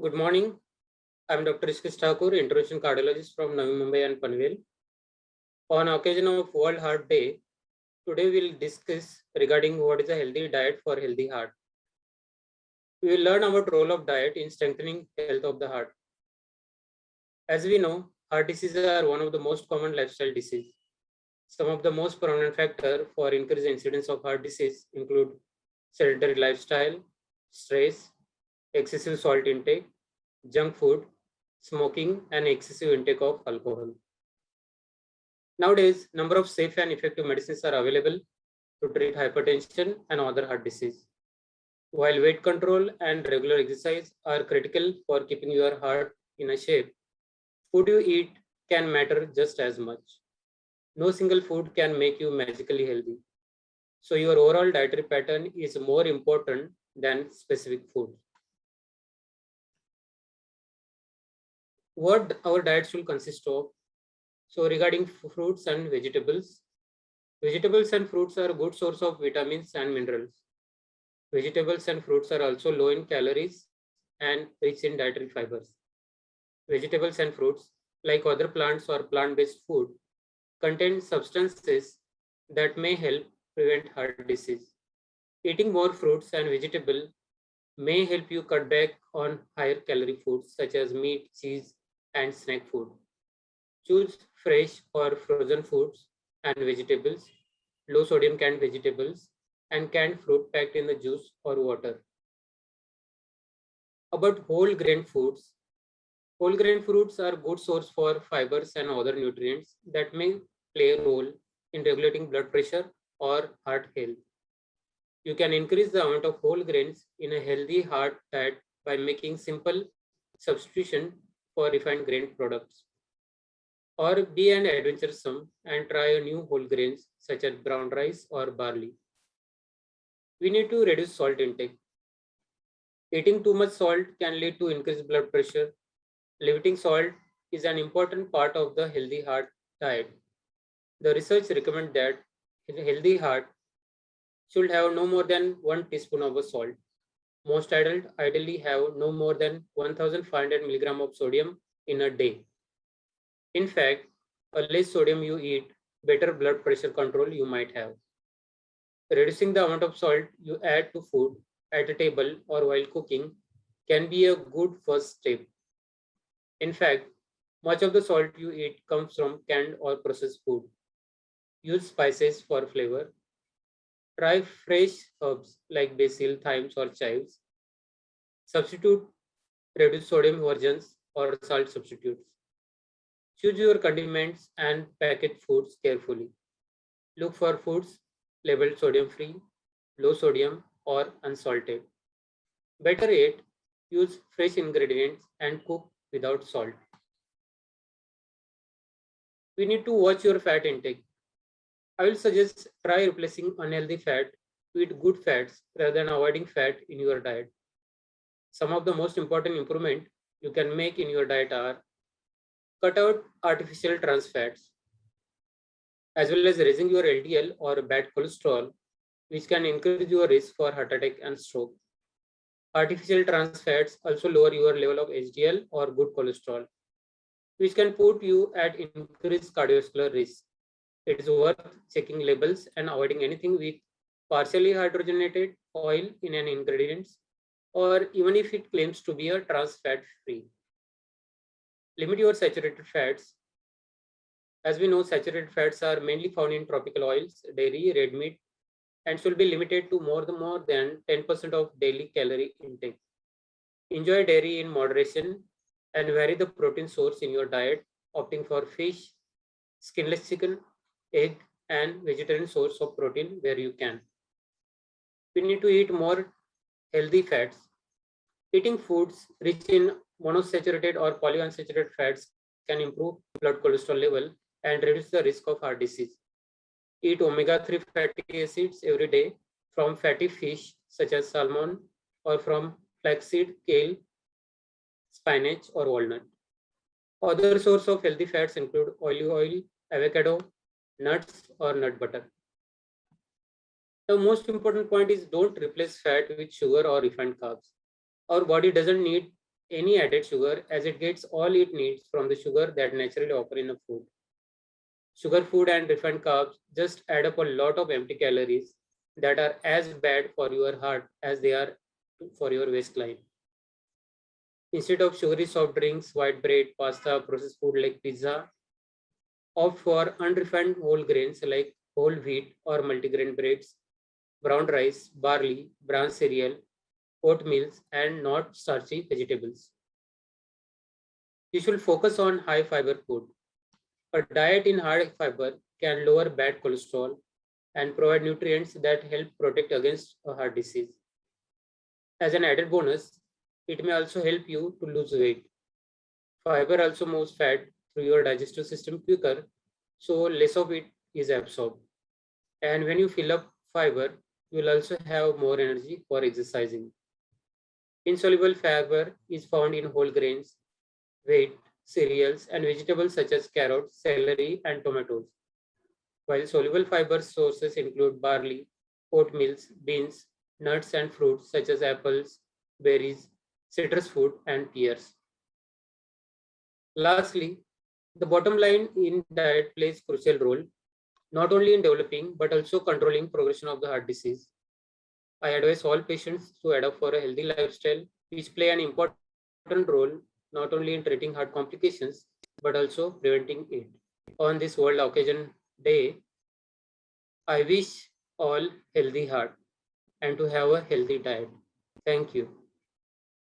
Good morning. I'm Dr. Ishkish Thakur, intervention cardiologist from Navi Mumbai and Panvel. On occasion of World Heart Day, today we'll discuss regarding what is a healthy diet for healthy heart. We will learn about role of diet in strengthening health of the heart. As we know, heart diseases are one of the most common lifestyle diseases. Some of the most prominent factors for increased incidence of heart disease include sedentary lifestyle, stress, excessive salt intake, junk food, smoking, and excessive intake of alcohol. Nowadays, number of safe and effective medicines are available to treat hypertension and other heart disease. While weight control and regular exercise are critical for keeping your heart in a shape, food you eat can matter just as much. No single food can make you magically healthy. So your overall dietary pattern is more important than specific food. What our diet should consist of? So regarding fruits and vegetables and fruits are a good source of vitamins and minerals. Vegetables and fruits are also low in calories and rich in dietary fibers. Vegetables and fruits, like other plants or plant-based food, contain substances that may help prevent heart disease. Eating more fruits and vegetables may help you cut back on higher calorie foods such as meat, cheese, and snack food. Choose fresh or frozen foods and vegetables, low sodium canned vegetables, and canned fruit packed in the juice or water. About whole grain foods. Whole grain fruits are good source for fibers and other nutrients that may play a role in regulating blood pressure or heart health. You can increase the amount of whole grains in a healthy heart diet by making simple substitution for refined grain products. Or be an adventuresome and try a new whole grains such as brown rice or barley. We need to reduce salt intake. Eating too much salt can lead to increased blood pressure. Limiting salt is an important part of the healthy heart diet. The research recommends that a healthy heart should have no more than 1 teaspoon of salt. Most adults ideally have no more than 1500 milligram of sodium in a day. In fact, a less sodium you eat, better blood pressure control you might have. Reducing the amount of salt you add to food at a table or while cooking can be a good first step. In fact, much of the salt you eat comes from canned or processed food. Use spices for flavor. Try fresh herbs like basil, thyme, or chives. Substitute reduced sodium versions or salt substitutes. Choose your condiments and packaged foods carefully. Look for foods labeled sodium free, low sodium, or unsalted. Better yet, use fresh ingredients and cook without salt. We need to watch your fat intake. I will suggest try replacing unhealthy fat with good fats rather than avoiding fat in your diet. Some of the most important improvement you can make in your diet are cut out artificial trans fats, as well as raising your LDL or bad cholesterol, which can increase your risk for heart attack and stroke. Artificial trans fats also lower your level of HDL or good cholesterol, which can put you at increased cardiovascular risk. It is worth checking labels and avoiding anything with partially hydrogenated oil in an ingredients, or even if it claims to be a trans fat free. Limit your saturated fats. As we know, saturated fats are mainly found in tropical oils, dairy, red meat, and should be limited to more than 10% of daily calorie intake. Enjoy dairy in moderation and vary the protein source in your diet, opting for fish, skinless chicken, egg, and vegetarian source of protein where you can. We need to eat more healthy fats. Eating foods rich in monosaturated or polyunsaturated fats can improve blood cholesterol level and reduce the risk of heart disease. Eat omega-3 fatty acids every day from fatty fish such as salmon or from flaxseed, kale, spinach, or walnut. Other sources of healthy fats include olive oil, avocado, nuts, or nut butter. The most important point is don't replace fat with sugar or refined carbs. Our body doesn't need any added sugar as it gets all it needs from the sugar that naturally occur in a food. Sugar food and refined carbs just add up a lot of empty calories that are as bad for your heart as they are for your waistline. Instead of sugary soft drinks, white bread, pasta, processed food like pizza, opt for unrefined whole grains like whole wheat or multigrain breads, brown rice, barley, bran cereal, oatmeals, and not starchy vegetables. You should focus on high fiber food. A diet in high fiber can lower bad cholesterol and provide nutrients that help protect against a heart disease. As an added bonus, it may also help you to lose weight. Fiber also moves fat through your digestive system quicker, so less of it is absorbed. And when you fill up fiber, you will also have more energy for exercising. Insoluble fiber is found in whole grains, wheat, cereals, and vegetables such as carrots, celery, and tomatoes. While soluble fiber sources include barley, oatmeals, beans, nuts, and fruits such as apples, berries, citrus fruit, and pears. Lastly, the bottom line in diet plays crucial role, not only in developing but also controlling progression of the heart disease. I advise all patients to adopt for a healthy lifestyle, which play an important role not only in treating heart complications but also preventing it. On this World Occasion Day, I wish all healthy heart and to have a healthy diet. Thank you.